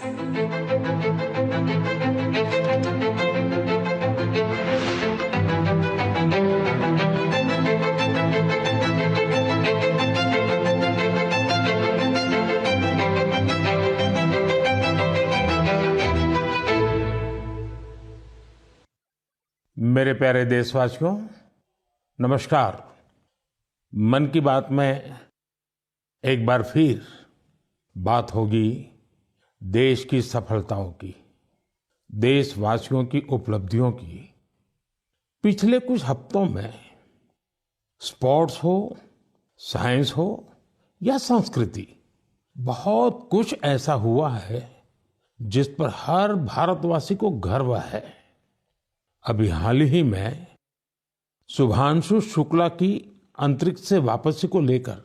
मेरे प्यारे देशवासियों, नमस्कार। मन की बात में एक बार फिर बात होगी देश की सफलताओं की, देशवासियों की उपलब्धियों की। पिछले कुछ हफ्तों में स्पोर्ट्स हो, साइंस हो या संस्कृति, बहुत कुछ ऐसा हुआ है जिस पर हर भारतवासी को गर्व है। अभी हाल ही में शुभांशु शुक्ला की अंतरिक्ष से वापसी को लेकर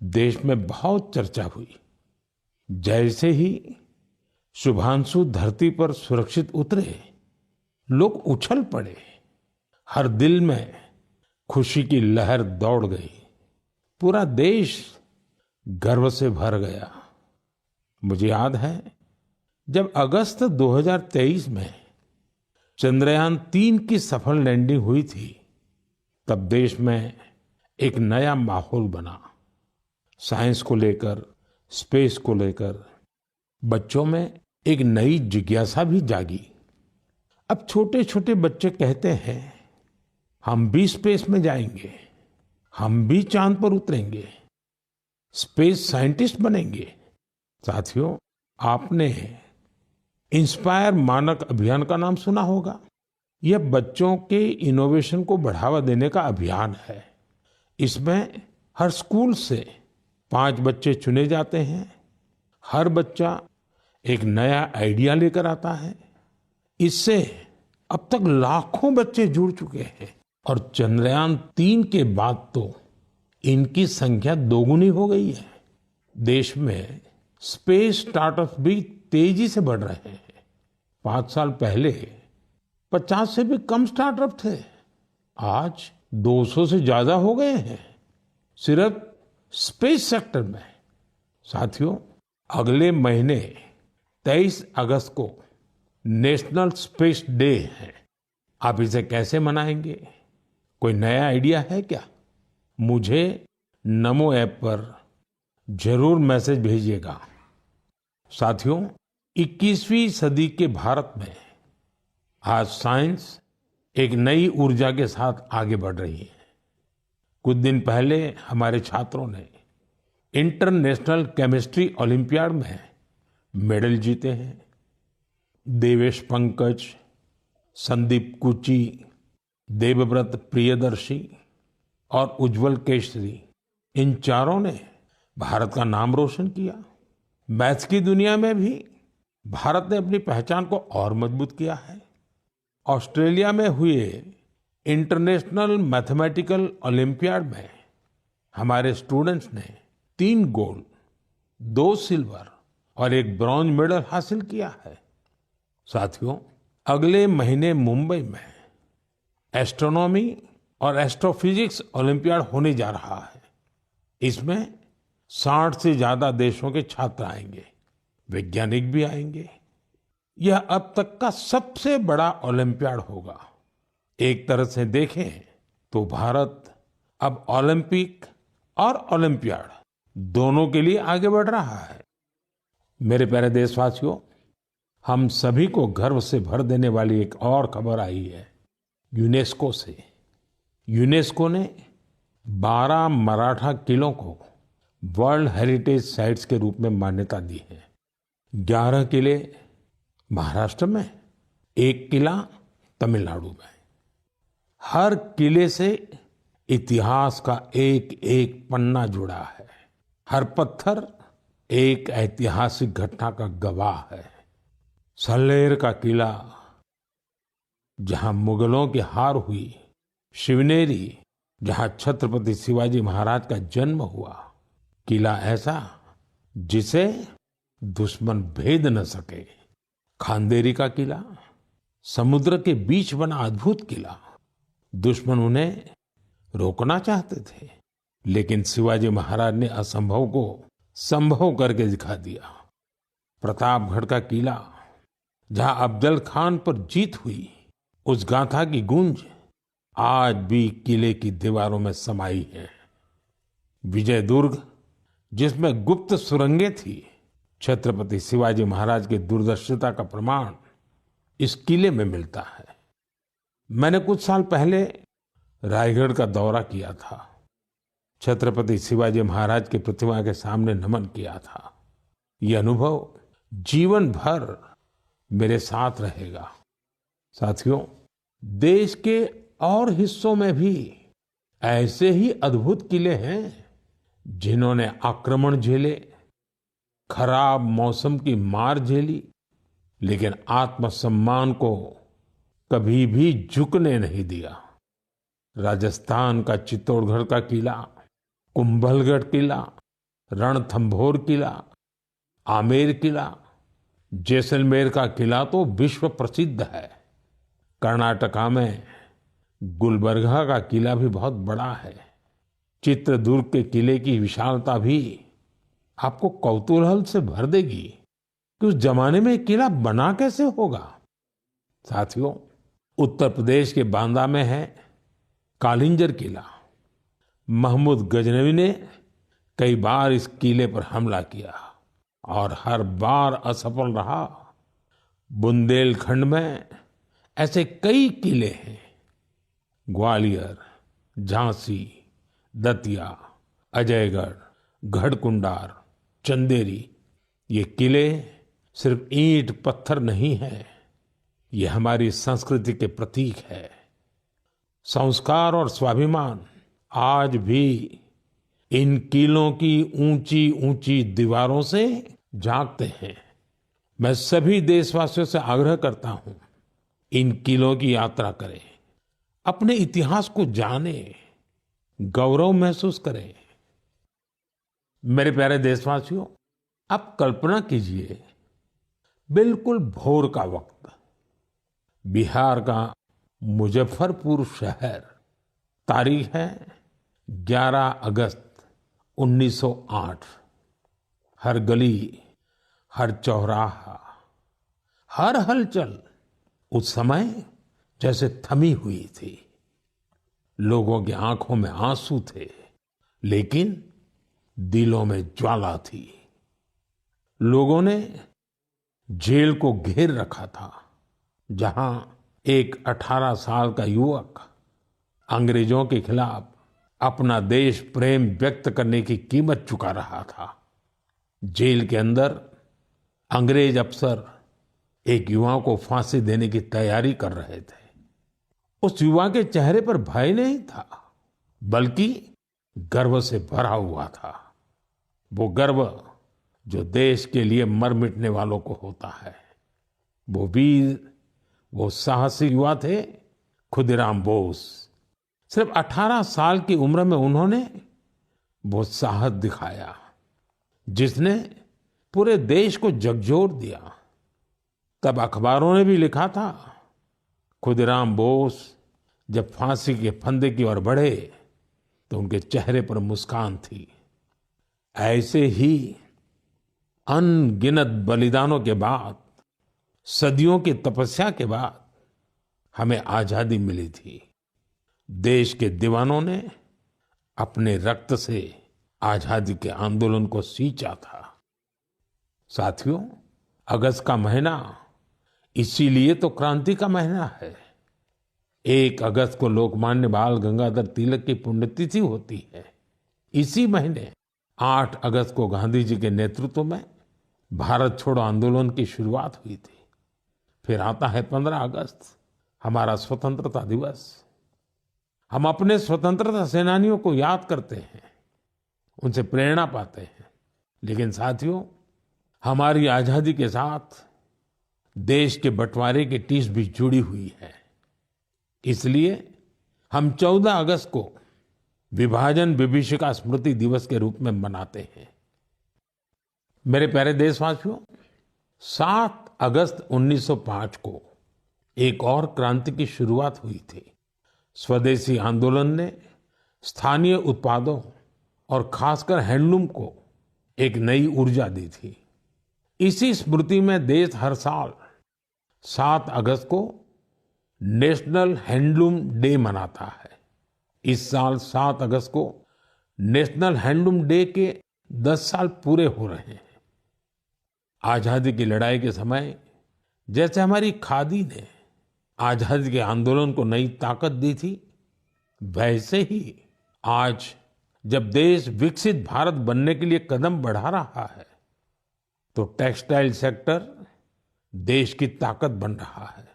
देश में बहुत चर्चा हुई। जैसे ही शुभांशु धरती पर सुरक्षित उतरे, लोग उछल पड़े। हर दिल में खुशी की लहर दौड़ गई। पूरा देश गर्व से भर गया। मुझे याद है, जब अगस्त 2023 में चंद्रयान-3 की सफल लैंडिंग हुई थी, तब देश में एक नया माहौल बना। साइंस को लेकर, स्पेस को लेकर बच्चों में एक नई जिज्ञासा भी जागी। अब छोटे छोटे बच्चे कहते हैं, हम भी स्पेस में जाएंगे, हम भी चांद पर उतरेंगे, स्पेस साइंटिस्ट बनेंगे। साथियों, आपने इंस्पायर मानक अभियान का नाम सुना होगा। यह बच्चों के इनोवेशन को बढ़ावा देने का अभियान है। इसमें हर स्कूल से 5 बच्चे चुने जाते हैं। हर बच्चा एक नया आइडिया लेकर आता है। इससे अब तक लाखों बच्चे जुड़ चुके हैं और चंद्रयान-3 के बाद तो इनकी संख्या दोगुनी हो गई है। देश में स्पेस स्टार्टअप भी तेजी से बढ़ रहे हैं। 5 साल पहले 50 से भी कम स्टार्टअप थे, आज 200 से ज्यादा हो गए हैं, सिर्फ स्पेस सेक्टर में। साथियों, अगले महीने 23 अगस्त को नेशनल स्पेस डे है। आप इसे कैसे मनाएंगे? कोई नया आइडिया है क्या? मुझे नमो ऐप पर जरूर मैसेज भेजिएगा। साथियों, 21वीं सदी के भारत में आज साइंस एक नई ऊर्जा के साथ आगे बढ़ रही है। कुछ दिन पहले हमारे छात्रों ने इंटरनेशनल केमिस्ट्री ओलंपियाड में मेडल जीते हैं। देवेश पंकज, संदीप कुची, देवव्रत प्रियदर्शी और उज्जवल केशरी, इन चारों ने भारत का नाम रोशन किया। मैथ्स की दुनिया में भी भारत ने अपनी पहचान को और मजबूत किया है। ऑस्ट्रेलिया में हुए इंटरनेशनल मैथमेटिकल ओलंपियाड में हमारे स्टूडेंट्स ने 3 गोल्ड, 2 सिल्वर और 1 ब्रॉन्ज मेडल हासिल किया है। साथियों, अगले महीने मुंबई में एस्ट्रोनॉमी और एस्ट्रोफिजिक्स ओलंपियाड होने जा रहा है। इसमें 60 से ज्यादा देशों के छात्र आएंगे, वैज्ञानिक भी आएंगे। यह अब तक का सबसे बड़ा ओलंपियाड होगा। एक तरह से देखें तो भारत अब ओलंपिक और ओलंपियाड दोनों के लिए आगे बढ़ रहा है। मेरे प्यारे देशवासियों, हम सभी को गर्व से भर देने वाली एक और खबर आई है यूनेस्को से। यूनेस्को ने 12 मराठा किलों को वर्ल्ड हेरिटेज साइट्स के रूप में मान्यता दी है। 11 किले महाराष्ट्र में, 1 किला तमिलनाडु में। हर किले से इतिहास का एक एक पन्ना जुड़ा है। हर पत्थर एक ऐतिहासिक घटना का गवाह है। सल्लेर का किला, जहां मुगलों की हार हुई, शिवनेरी, जहां छत्रपति शिवाजी महाराज का जन्म हुआ, किला ऐसा जिसे दुश्मन भेद न सके। खांदेरी का किला, समुद्र के बीच बना अद्भुत किला। दुश्मन उन्हें रोकना चाहते थे, लेकिन शिवाजी महाराज ने असंभव को संभव करके दिखा दिया। प्रतापगढ़ का किला, जहां अफजल खान पर जीत हुई, उस गाथा की गूंज आज भी किले की दीवारों में समाई है। विजय दुर्ग, जिसमें गुप्त सुरंगें थी, छत्रपति शिवाजी महाराज की दूरदर्शिता का प्रमाण इस किले में मिलता है। मैंने कुछ साल पहले रायगढ़ का दौरा किया था। छत्रपति शिवाजी महाराज की प्रतिमा के सामने नमन किया था। ये अनुभव जीवन भर मेरे साथ रहेगा। साथियों, देश के और हिस्सों में भी ऐसे ही अद्भुत किले हैं जिन्होंने आक्रमण झेले, खराब मौसम की मार झेली, लेकिन आत्मसम्मान को कभी भी झुकने नहीं दिया। राजस्थान का चित्तौड़गढ़ का किला, कुंभलगढ़ किला, रणथंभौर किला, आमेर किला, जैसलमेर का किला तो विश्व प्रसिद्ध है। कर्नाटका में गुलबर्गा का किला भी बहुत बड़ा है। चित्रदुर्ग के किले की विशालता भी आपको कौतूहल से भर देगी कि उस जमाने में एक किला बना कैसे होगा। साथियों, उत्तर प्रदेश के बांदा में है कालिंजर किला। महमूद गजनवी ने कई बार इस किले पर हमला किया और हर बार असफल रहा। बुंदेलखंड में ऐसे कई किले हैं। ग्वालियर, झांसी, दतिया, अजयगढ़, गढ़कुंडार, चंदेरी, ये किले सिर्फ ईंट पत्थर नहीं है, ये हमारी संस्कृति के प्रतीक है। संस्कार और स्वाभिमान आज भी इन किलों की ऊंची ऊंची दीवारों से जागते हैं। मैं सभी देशवासियों से आग्रह करता हूं, इन किलों की यात्रा करें, अपने इतिहास को जानें, गौरव महसूस करें। मेरे प्यारे देशवासियों, आप कल्पना कीजिए, बिल्कुल भोर का वक्त, बिहार का मुजफ्फरपुर शहर, तारीख है 11 अगस्त 1908। हर गली, हर चौराहा, हर हलचल उस समय जैसे थमी हुई थी। लोगों की आंखों में आंसू थे, लेकिन दिलों में ज्वाला थी। लोगों ने जेल को घेर रखा था, जहां एक 18 साल का युवक अंग्रेजों के खिलाफ अपना देश प्रेम व्यक्त करने की कीमत चुका रहा था। जेल के अंदर अंग्रेज अफसर एक युवा को फांसी देने की तैयारी कर रहे थे। उस युवा के चेहरे पर भय नहीं था, बल्कि गर्व से भरा हुआ था। वो गर्व जो देश के लिए मर मिटने वालों को होता है। वो वीर, वो साहसी युवा थे खुदीराम बोस। सिर्फ 18 साल की उम्र में उन्होंने वो साहस दिखाया जिसने पूरे देश को झकझोर दिया। तब अखबारों ने भी लिखा था, खुदीराम बोस जब फांसी के फंदे की ओर बढ़े तो उनके चेहरे पर मुस्कान थी। ऐसे ही अनगिनत बलिदानों के बाद, सदियों की तपस्या के बाद हमें आजादी मिली थी। देश के दीवानों ने अपने रक्त से आजादी के आंदोलन को सींचा था। साथियों, अगस्त का महीना इसीलिए तो क्रांति का महीना है। 1 अगस्त को लोकमान्य बाल गंगाधर तिलक की पुण्यतिथि होती है। इसी महीने 8 अगस्त को गांधी जी के नेतृत्व में भारत छोड़ो आंदोलन की शुरुआत हुई थी। फिर आता है 15 अगस्त, हमारा स्वतंत्रता दिवस। हम अपने स्वतंत्रता सेनानियों को याद करते हैं, उनसे प्रेरणा पाते हैं। लेकिन साथियों, हमारी आजादी के साथ देश के बंटवारे की टीस भी जुड़ी हुई है। इसलिए हम 14 अगस्त को विभाजन विभीषिका स्मृति दिवस के रूप में मनाते हैं। मेरे प्यारे देशवासियों, 7 अगस्त 1905 को एक और क्रांति की शुरुआत हुई थी। स्वदेशी आंदोलन ने स्थानीय उत्पादों और खासकर हैंडलूम को एक नई ऊर्जा दी थी। इसी स्मृति में देश हर साल 7 अगस्त को नेशनल हैंडलूम डे मनाता है। इस साल 7 अगस्त को नेशनल हैंडलूम डे के 10 साल पूरे हो रहे हैं। आजादी की लड़ाई के समय जैसे हमारी खादी ने आजादी के आंदोलन को नई ताकत दी थी, वैसे ही आज जब देश विकसित भारत बनने के लिए कदम बढ़ा रहा है, तो टेक्सटाइल सेक्टर देश की ताकत बन रहा है।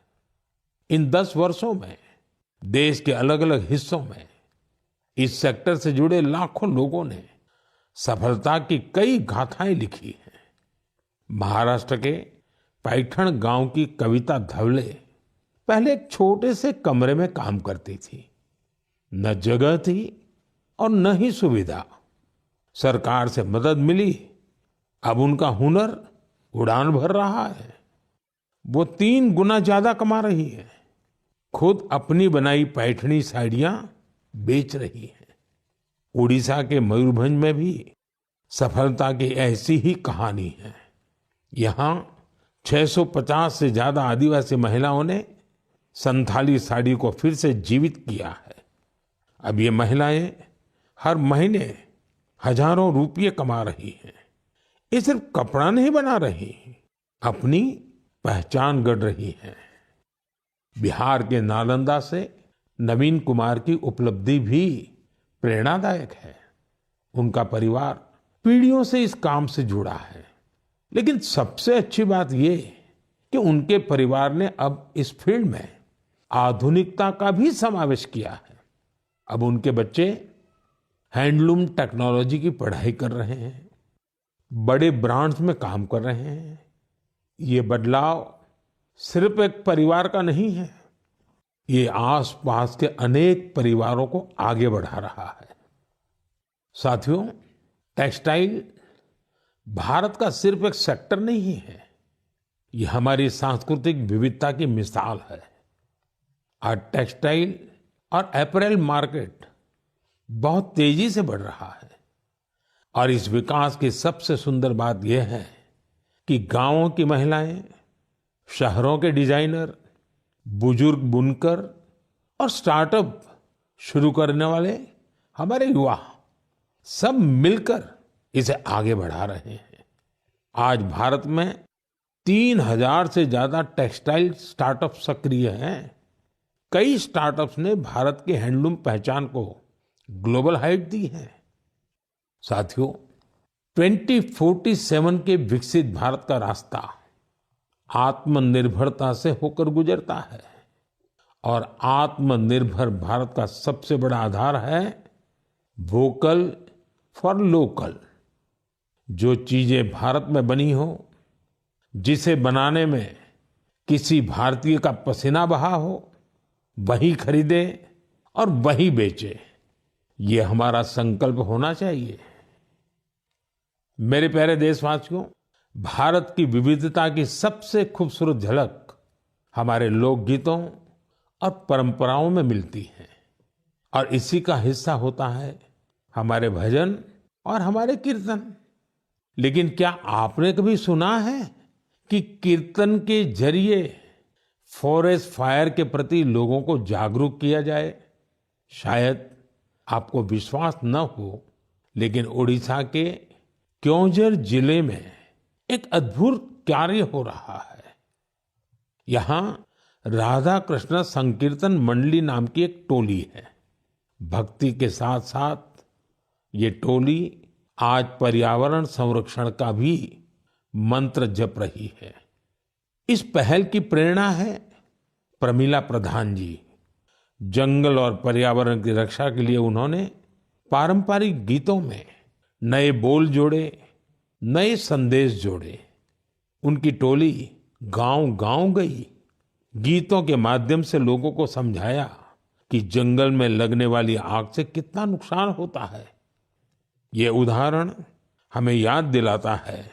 इन 10 वर्षों में देश के अलग अलग हिस्सों में इस सेक्टर से जुड़े लाखों लोगों ने सफलता की कई गाथाएं लिखी हैं। महाराष्ट्र के पैठण गांव की कविता धवले पहले एक छोटे से कमरे में काम करती थी। न जगह थी और न ही सुविधा। सरकार से मदद मिली, अब उनका हुनर उड़ान भर रहा है। वो 3 गुना ज्यादा कमा रही है। खुद अपनी बनाई पैठणी साड़ियां बेच रही है। उड़ीसा के मयूरभंज में भी सफलता की ऐसी ही कहानी है। यहाँ 650 से ज्यादा आदिवासी महिलाओं ने संथाली साड़ी को फिर से जीवित किया है। अब ये महिलाएं हर महीने हजारों रुपये कमा रही हैं। ये सिर्फ कपड़ा नहीं बना रही, अपनी पहचान गढ़ रही हैं। बिहार के नालंदा से नवीन कुमार की उपलब्धि भी प्रेरणादायक है। उनका परिवार पीढ़ियों से इस काम से जुड़ा है। लेकिन सबसे अच्छी बात ये कि उनके परिवार ने अब इस फील्ड में आधुनिकता का भी समावेश किया है। अब उनके बच्चे हैंडलूम टेक्नोलॉजी की पढ़ाई कर रहे हैं, बड़े ब्रांड्स में काम कर रहे हैं। ये बदलाव सिर्फ एक परिवार का नहीं है, ये आसपास के अनेक परिवारों को आगे बढ़ा रहा है। साथियों, टेक्सटाइल भारत का सिर्फ एक सेक्टर नहीं है, ये हमारी सांस्कृतिक विविधता की मिसाल है। आज टेक्सटाइल और अपैरेल मार्केट बहुत तेजी से बढ़ रहा है और इस विकास की सबसे सुंदर बात यह है कि गांवों की महिलाएं, शहरों के डिजाइनर, बुजुर्ग बुनकर और स्टार्टअप शुरू करने वाले हमारे युवा सब मिलकर इसे आगे बढ़ा रहे हैं। आज भारत में 3000 से ज्यादा टेक्सटाइल स्टार्टअप सक्रिय हैं। कई स्टार्टअप्स ने भारत के हैंडलूम पहचान को ग्लोबल हाइट दी है। साथियों, 2047 के विकसित भारत का रास्ता आत्मनिर्भरता से होकर गुजरता है और आत्मनिर्भर भारत का सबसे बड़ा आधार है वोकल फॉर लोकल। जो चीजें भारत में बनी हो, जिसे बनाने में किसी भारतीय का पसीना बहा हो, वही खरीदे और वही बेचे, ये हमारा संकल्प होना चाहिए। मेरे प्यारे देशवासियों, भारत की विविधता की सबसे खूबसूरत झलक हमारे लोकगीतों और परंपराओं में मिलती है और इसी का हिस्सा होता है हमारे भजन और हमारे कीर्तन। लेकिन क्या आपने कभी सुना है कि कीर्तन के जरिए फॉरेस्ट फायर के प्रति लोगों को जागरूक किया जाए? शायद आपको विश्वास न हो, लेकिन ओडिशा के क्योंझर जिले में एक अद्भुत कार्य हो रहा है। यहाँ राधा कृष्ण संकीर्तन मंडली नाम की एक टोली है। भक्ति के साथ साथ ये टोली आज पर्यावरण संरक्षण का भी मंत्र जप रही है। इस पहल की प्रेरणा है प्रमिला प्रधान जी। जंगल और पर्यावरण की रक्षा के लिए उन्होंने पारंपरिक गीतों में नए बोल जोड़े, नए संदेश जोड़े। उनकी टोली गांव-गांव गई, गीतों के माध्यम से लोगों को समझाया कि जंगल में लगने वाली आग से कितना नुकसान होता है। ये उदाहरण हमें याद दिलाता है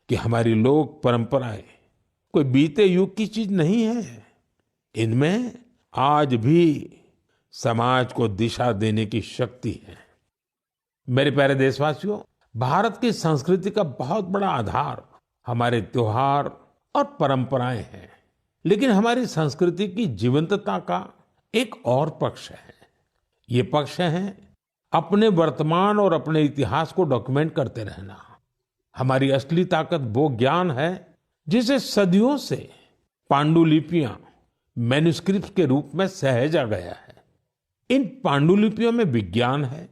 कि हमारी लोक परंपराएं कोई बीते युग की चीज नहीं है। इनमें आज भी समाज को दिशा देने की शक्ति है। मेरे प्यारे देशवासियों, भारत की संस्कृति का बहुत बड़ा आधार हमारे त्योहार और परंपराएं हैं, लेकिन हमारी संस्कृति की जीवंतता का एक और पक्ष है। ये पक्ष है अपने वर्तमान और अपने इतिहास को डॉक्यूमेंट करते रहना। हमारी असली ताकत वो ज्ञान है जिसे सदियों से पांडुलिपियां मैन्युस्क्रिप्ट के रूप में सहेजा गया है। इन पांडुलिपियों में विज्ञान है,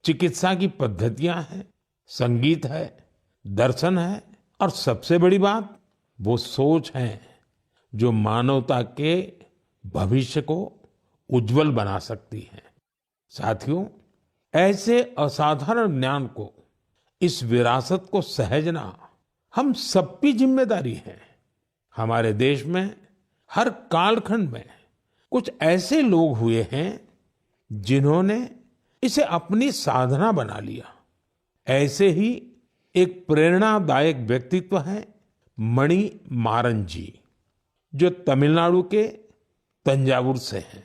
चिकित्सा की पद्धतियां हैं, संगीत है, दर्शन है और सबसे बड़ी बात वो सोच है जो मानवता के भविष्य को उज्जवल बना सकती है। साथियों, ऐसे असाधारण ज्ञान को, इस विरासत को सहेजना हम सबकी जिम्मेदारी है। हमारे देश में हर कालखंड में कुछ ऐसे लोग हुए हैं जिन्होंने इसे अपनी साधना बना लिया। ऐसे ही एक प्रेरणादायक व्यक्तित्व है मणि मारन जी, जो तमिलनाडु के तंजावुर से हैं।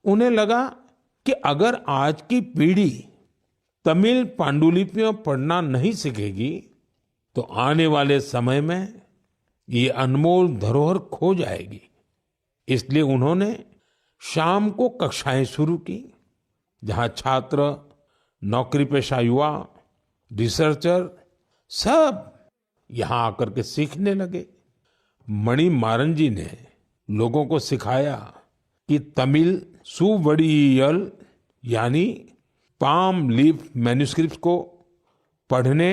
उन्हें लगा कि अगर आज की पीढ़ी तमिल पांडुलिपियां पढ़ना नहीं सीखेगी तो आने वाले समय में ये अनमोल धरोहर खो जाएगी। इसलिए उन्होंने शाम को कक्षाएं शुरू की, जहां छात्र, नौकरी पेशा युवा, रिसर्चर सब यहां आकर के सीखने लगे। मणि मारन जी ने लोगों को सिखाया कि तमिल सुवड़ियल यानी पाम लीफ मैन्युस्क्रिप्ट को पढ़ने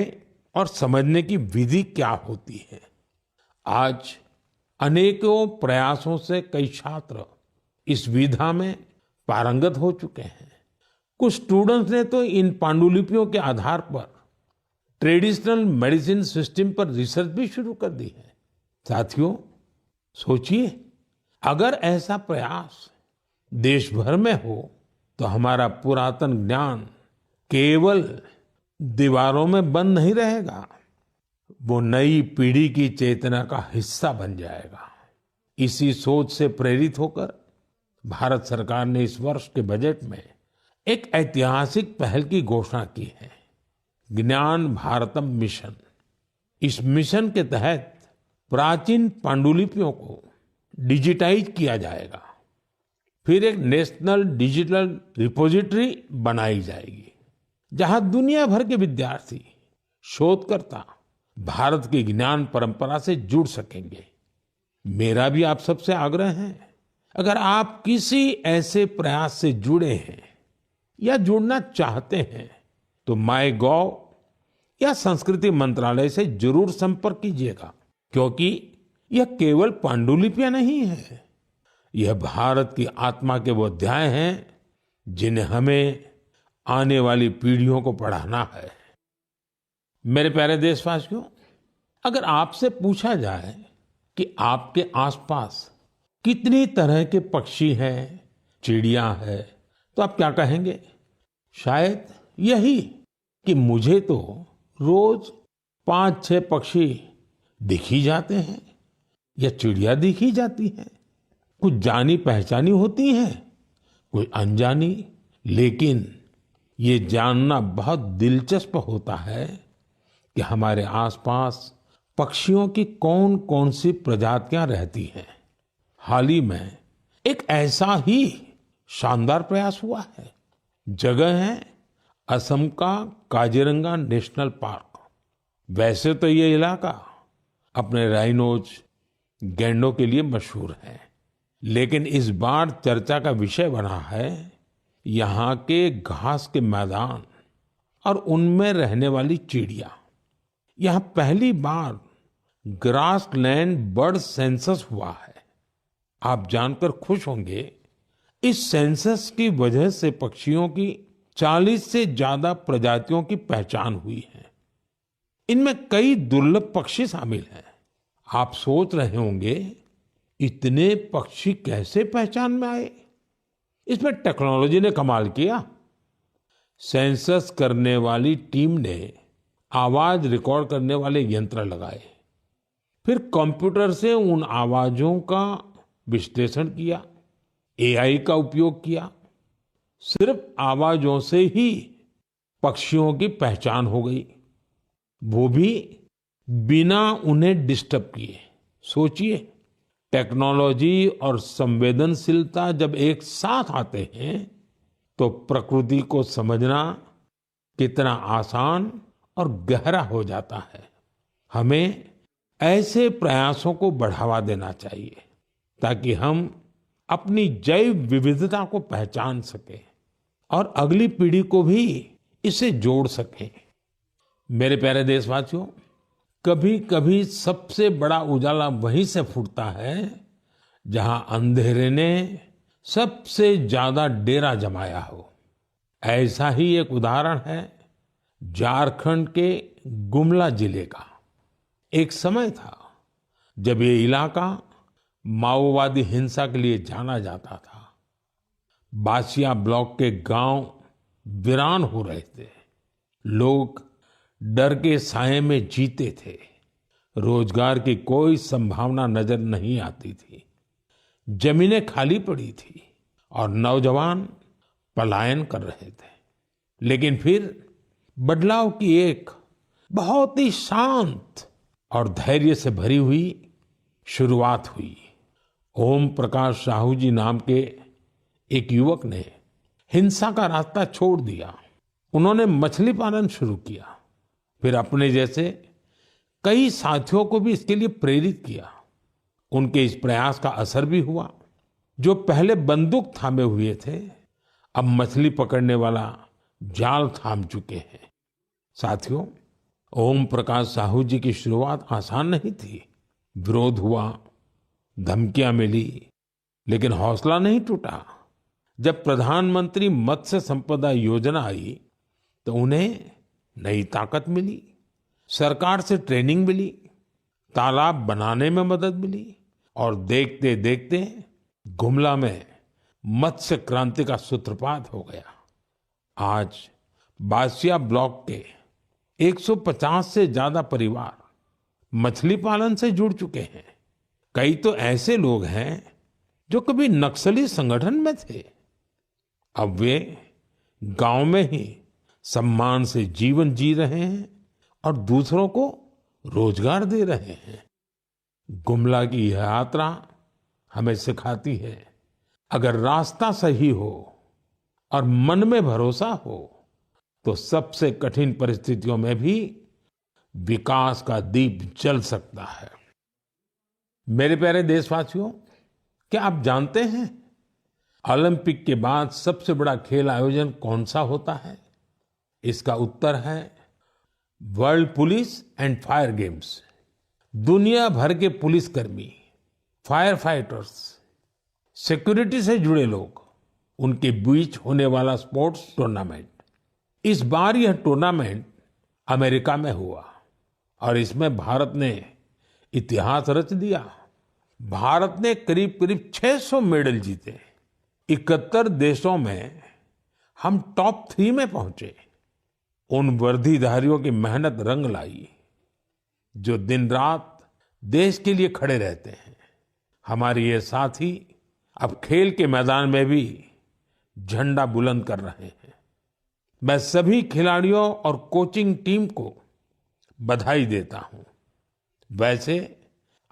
और समझने की विधि क्या होती है। आज अनेकों प्रयासों से कई छात्र इस विधा में पारंगत हो चुके हैं। कुछ स्टूडेंट्स ने तो इन पांडुलिपियों के आधार पर ट्रेडिशनल मेडिसिन सिस्टम पर रिसर्च भी शुरू कर दी है। साथियों, सोचिए, अगर ऐसा प्रयास देश भर में हो तो हमारा पुरातन ज्ञान केवल दीवारों में बंद नहीं रहेगा, वो नई पीढ़ी की चेतना का हिस्सा बन जाएगा। इसी सोच से प्रेरित होकर भारत सरकार ने इस वर्ष के बजट में एक ऐतिहासिक पहल की घोषणा की है, ज्ञान भारतम मिशन। इस मिशन के तहत प्राचीन पांडुलिपियों को डिजिटाइज किया जाएगा। फिर एक नेशनल डिजिटल रिपोजिटरी बनाई जाएगी, जहां दुनिया भर के विद्यार्थी, शोधकर्ता भारत की ज्ञान परंपरा से जुड़ सकेंगे। मेरा भी आप सबसे आग्रह है, अगर आप किसी ऐसे प्रयास से जुड़े हैं या जुड़ना चाहते हैं तो माईगॉव या संस्कृति मंत्रालय से जरूर संपर्क कीजिएगा, क्योंकि यह केवल पांडुलिपियां नहीं है, यह भारत की आत्मा के वो अध्याय हैं जिन्हें हमें आने वाली पीढ़ियों को पढ़ाना है। मेरे प्यारे देशवासियों, अगर आपसे पूछा जाए कि आपके आसपास कितनी तरह के पक्षी हैं, चिड़िया है, तो आप क्या कहेंगे? शायद यही कि मुझे तो रोज 5-6 पक्षी दिख ही जाते हैं या चिड़िया दिख ही जाती है। कुछ जानी पहचानी होती हैं, कोई अनजानी, लेकिन ये जानना बहुत दिलचस्प होता है कि हमारे आसपास पक्षियों की कौन कौन सी प्रजातियां रहती हैं। हाल ही में एक ऐसा ही शानदार प्रयास हुआ है। जगह है असम का काजीरंगा नेशनल पार्क। वैसे तो ये इलाका अपने राइनोज, गैंडों के लिए मशहूर है, लेकिन इस बार चर्चा का विषय बना है यहाँ के घास के मैदान और उनमें रहने वाली चिड़िया। यहाँ पहली बार ग्रासलैंड बर्ड सेंसस हुआ है। आप जानकर खुश होंगे, इस सेंसस की वजह से पक्षियों की 40 से ज्यादा प्रजातियों की पहचान हुई है। इनमें कई दुर्लभ पक्षी शामिल हैं। आप सोच रहे होंगे, इतने पक्षी कैसे पहचान में आए? इसमें टेक्नोलॉजी ने कमाल किया। सेंसस करने वाली टीम ने आवाज रिकॉर्ड करने वाले यंत्र लगाए, फिर कंप्यूटर से उन आवाजों का विश्लेषण किया, एआई का उपयोग किया। सिर्फ आवाजों से ही पक्षियों की पहचान हो गई, वो भी बिना उन्हें डिस्टर्ब किए। सोचिए, टेक्नोलॉजी और संवेदनशीलता जब एक साथ आते हैं तो प्रकृति को समझना कितना आसान और गहरा हो जाता है। हमें ऐसे प्रयासों को बढ़ावा देना चाहिए ताकि हम अपनी जैव विविधता को पहचान सकें और अगली पीढ़ी को भी इसे जोड़ सकें। मेरे प्यारे देशवासियों, कभी कभी सबसे बड़ा उजाला वहीं से फूटता है जहां अंधेरे ने सबसे ज्यादा डेरा जमाया हो। ऐसा ही एक उदाहरण है झारखंड के गुमला जिले का। एक समय था जब ये इलाका माओवादी हिंसा के लिए जाना जाता था। बासिया ब्लॉक के गांव वीरान हो रहे थे। लोग डर के साये में जीते थे। रोजगार की कोई संभावना नजर नहीं आती थी। जमीनें खाली पड़ी थी और नौजवान पलायन कर रहे थे। लेकिन फिर बदलाव की एक बहुत ही शांत और धैर्य से भरी हुई शुरुआत हुई। ओम प्रकाश साहू जी नाम के एक युवक ने हिंसा का रास्ता छोड़ दिया। उन्होंने मछली पालन शुरू किया। फिर अपने जैसे कई साथियों को भी इसके लिए प्रेरित किया। उनके इस प्रयास का असर भी हुआ। जो पहले बंदूक थामे हुए थे, अब मछली पकड़ने वाला जाल थाम चुके हैं। साथियों, ओम प्रकाश साहू जी की शुरुआत आसान नहीं थी। विरोध हुआ, धमकियां मिली, लेकिन हौसला नहीं टूटा। जब प्रधानमंत्री मत्स्य संपदा योजना आई तो उन्हें नई ताकत मिली। सरकार से ट्रेनिंग मिली, तालाब बनाने में मदद मिली और देखते देखते गुमला में मत्स्य क्रांति का सूत्रपात हो गया। आज बासिया ब्लॉक के 150 से ज्यादा परिवार मछली पालन से जुड़ चुके हैं। कई तो ऐसे लोग हैं जो कभी नक्सली संगठन में थे। अब वे गांव में ही सम्मान से जीवन जी रहे हैं और दूसरों को रोजगार दे रहे हैं। गुमला की यह यात्रा हमें सिखाती है, अगर रास्ता सही हो और मन में भरोसा हो तो सबसे कठिन परिस्थितियों में भी विकास का दीप जल सकता है। मेरे प्यारे देशवासियों, क्या आप जानते हैं ओलंपिक के बाद सबसे बड़ा खेल आयोजन कौन सा होता है? इसका उत्तर है world police and fire games. दुनिया भर के पुलिसकर्मी, फायर फाइटर्स, सिक्योरिटी से जुड़े लोग, उनके बीच होने वाला स्पोर्ट्स टूर्नामेंट। इस बार यह टूर्नामेंट अमेरिका में हुआ और इसमें भारत ने इतिहास रच दिया। भारत ने करीब करीब 600 मेडल जीते। 71 देशों में हम टॉप 3 में पहुंचे। उन वर्दीधारियों की मेहनत रंग लाई जो दिन रात देश के लिए खड़े रहते हैं। हमारे ये साथी अब खेल के मैदान में भी झंडा बुलंद कर रहे हैं। मैं सभी खिलाड़ियों और कोचिंग टीम को बधाई देता हूं। वैसे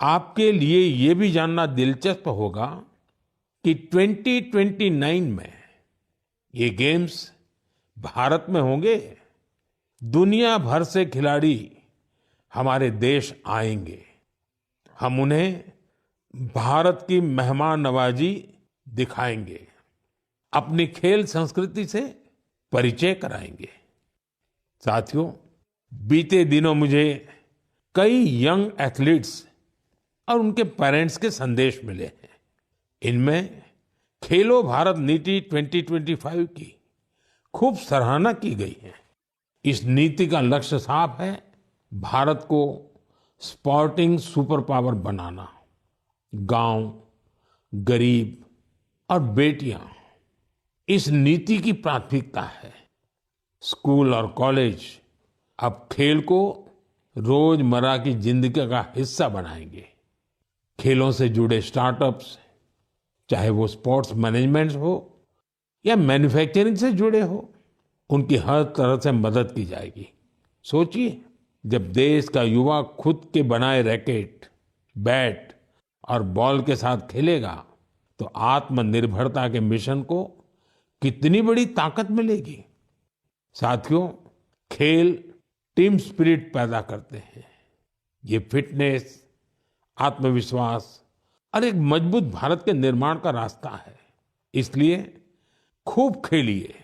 आपके लिए ये भी जानना दिलचस्प होगा कि 2029 में ये गेम्स भारत में होंगे। दुनिया भर से खिलाड़ी हमारे देश आएंगे। हम उन्हें भारत की मेहमान नवाजी दिखाएंगे, अपनी खेल संस्कृति से परिचय कराएंगे। साथियों, बीते दिनों मुझे कई यंग एथलीट्स और उनके पेरेंट्स के संदेश मिले हैं। इनमें खेलो भारत नीति 2025 की खूब सराहना की गई है। इस नीति का लक्ष्य साफ है, भारत को स्पोर्टिंग सुपर पावर बनाना। गांव, गरीब और बेटियां इस नीति की प्राथमिकता है। स्कूल और कॉलेज अब खेल को रोजमर्रा की जिंदगी का हिस्सा बनाएंगे। खेलों से जुड़े स्टार्टअप्स, चाहे वो स्पोर्ट्स मैनेजमेंट हो या मैन्युफैक्चरिंग से जुड़े हो, उनकी हर तरह से मदद की जाएगी। सोचिए, जब देश का युवा खुद के बनाए रैकेट, बैट और बॉल के साथ खेलेगा तो आत्मनिर्भरता के मिशन को कितनी बड़ी ताकत मिलेगी। साथियों, खेल टीम स्पिरिट पैदा करते हैं। ये फिटनेस, आत्मविश्वास और एक मजबूत भारत के निर्माण का रास्ता है। इसलिए खूब खेलिए,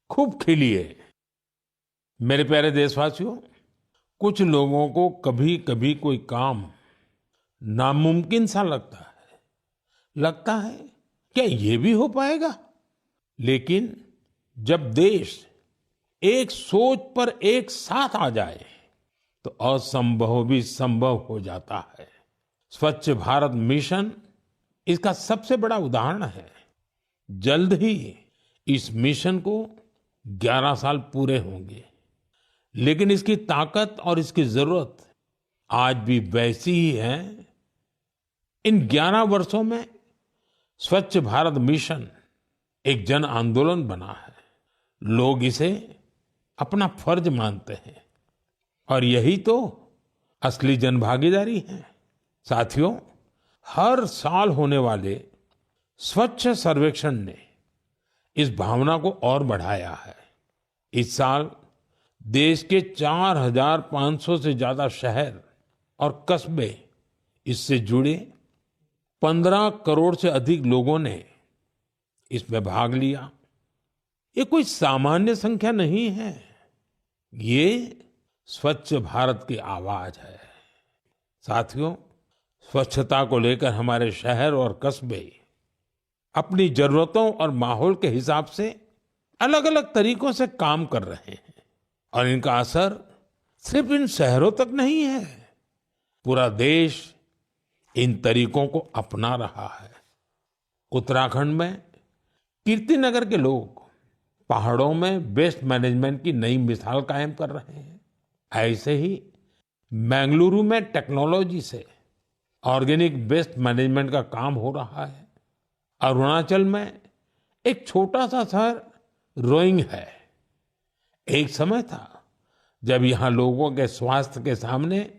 खूब खेलिए। मेरे प्यारे देशवासियों, कुछ लोगों को कभी कभी कोई काम नामुमकिन सा लगता है क्या ये भी हो पाएगा? लेकिन जब देश एक सोच पर एक साथ आ जाए तो असंभव भी संभव हो जाता है। स्वच्छ भारत मिशन इसका सबसे बड़ा उदाहरण है। जल्द ही इस मिशन को 11 साल पूरे होंगे, लेकिन इसकी ताकत और इसकी जरूरत आज भी वैसी ही है। इन 11 वर्षों में स्वच्छ भारत मिशन एक जन आंदोलन बना है। लोग इसे अपना फर्ज मानते हैं और यही तो असली जनभागीदारी है। साथियों, हर साल होने वाले स्वच्छ सर्वेक्षण ने इस भावना को और बढ़ाया है। इस साल देश के 4,500 से ज्यादा शहर और कस्बे इससे जुड़े 15 करोड़ से अधिक लोगों ने इसमें भाग लिया। ये कोई सामान्य संख्या नहीं है, ये स्वच्छ भारत की आवाज है। साथियों, स्वच्छता को लेकर हमारे शहर और कस्बे अपनी जरूरतों और माहौल के हिसाब से अलग अलग तरीकों से काम कर रहे हैं और इनका असर सिर्फ इन शहरों तक नहीं है, पूरा देश इन तरीकों को अपना रहा है। उत्तराखंड में कीर्तिनगर के लोग पहाड़ों में वेस्ट मैनेजमेंट की नई मिसाल कायम कर रहे हैं। ऐसे ही बेंगलुरु में टेक्नोलॉजी से ऑर्गेनिक वेस्ट मैनेजमेंट का काम हो रहा है। अरुणाचल में एक छोटा सा शहर रोइंग है। एक समय था जब यहाँ लोगों के स्वास्थ्य के सामने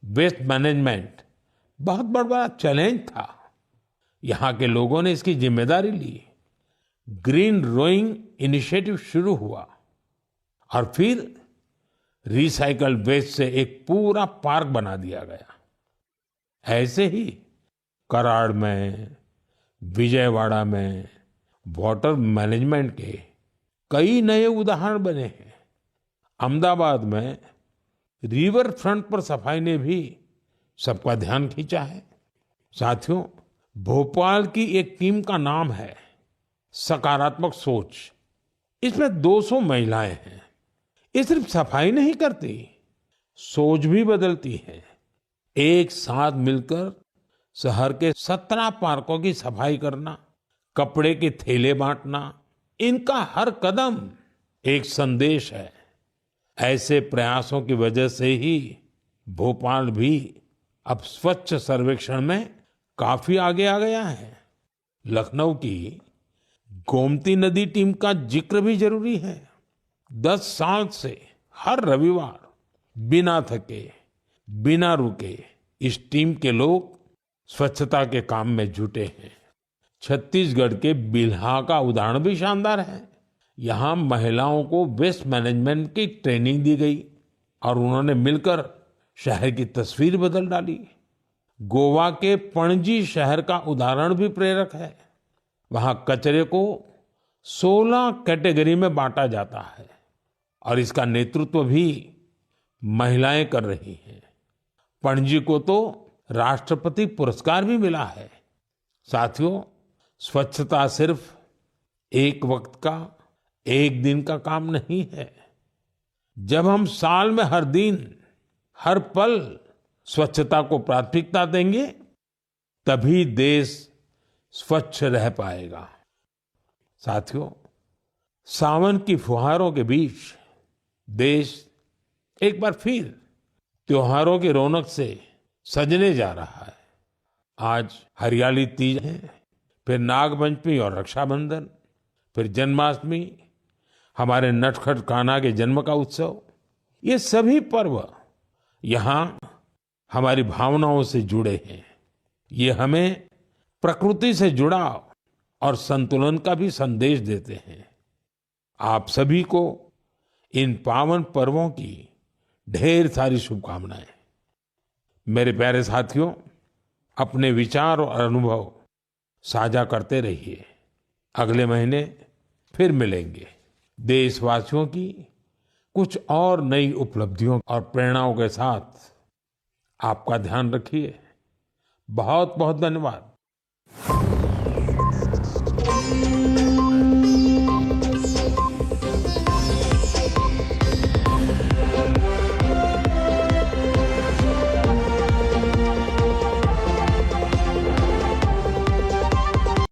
वेस्ट मैनेजमेंट बहुत बड़ा चैलेंज था। यहाँ के लोगों ने इसकी जिम्मेदारी ली। ग्रीन रोइंग इनिशिएटिव शुरू हुआ और फिर रिसाइकल्ड वेस्ट से एक पूरा पार्क बना दिया गया। ऐसे ही कराड़ में, विजयवाड़ा में वाटर मैनेजमेंट के कई नए उदाहरण बने हैं। अहमदाबाद में रिवर फ्रंट पर सफाई ने भी सबका ध्यान खींचा है। साथियों, भोपाल की एक टीम का नाम है सकारात्मक सोच। इसमें 200 महिलाएं हैं। ये सिर्फ सफाई नहीं करती, सोच भी बदलती है। एक साथ मिलकर शहर के 17 पार्कों की सफाई करना, कपड़े के थैले बांटना, इनका हर कदम एक संदेश है। ऐसे प्रयासों की वजह से ही भोपाल भी अब स्वच्छ सर्वेक्षण में काफी आगे आ गया है। लखनऊ की गोमती नदी टीम का जिक्र भी जरूरी है। 10 साल से हर रविवार बिना थके, बिना रुके इस टीम के लोग स्वच्छता के काम में जुटे हैं। छत्तीसगढ़ के बिल्हा का उदाहरण भी शानदार है। यहाँ महिलाओं को वेस्ट मैनेजमेंट की ट्रेनिंग दी गई और उन्होंने मिलकर शहर की तस्वीर बदल डाली। गोवा के पणजी शहर का उदाहरण भी प्रेरक है। वहां कचरे को 16 कैटेगरी में बांटा जाता है और इसका नेतृत्व भी महिलाएं कर रही हैं। पणजी को तो राष्ट्रपति पुरस्कार भी मिला है। साथियों, स्वच्छता सिर्फ एक वक्त का, एक दिन का काम नहीं है। जब हम साल में हर दिन, हर पल स्वच्छता को प्राथमिकता देंगे, तभी देश स्वच्छ रह पाएगा। साथियों, सावन की फुहारों के बीच देश एक बार फिर त्योहारों की रौनक से सजने जा रहा है। आज हरियाली तीज है, फिर नागपंचमी और रक्षाबंधन, फिर जन्माष्टमी, हमारे नटखट कान्हा के जन्म का उत्सव। ये सभी पर्व यहाँ हमारी भावनाओं से जुड़े हैं। ये हमें प्रकृति से जुड़ाव और संतुलन का भी संदेश देते हैं। आप सभी को इन पावन पर्वों की ढेर सारी शुभकामनाएं। मेरे प्यारे साथियों, अपने विचार और अनुभव साझा करते रहिए। अगले महीने फिर मिलेंगे। देशवासियों की कुछ और नई उपलब्धियों और प्रेरणाओं के साथ आपका ध्यान रखिए। बहुत बहुत धन्यवाद।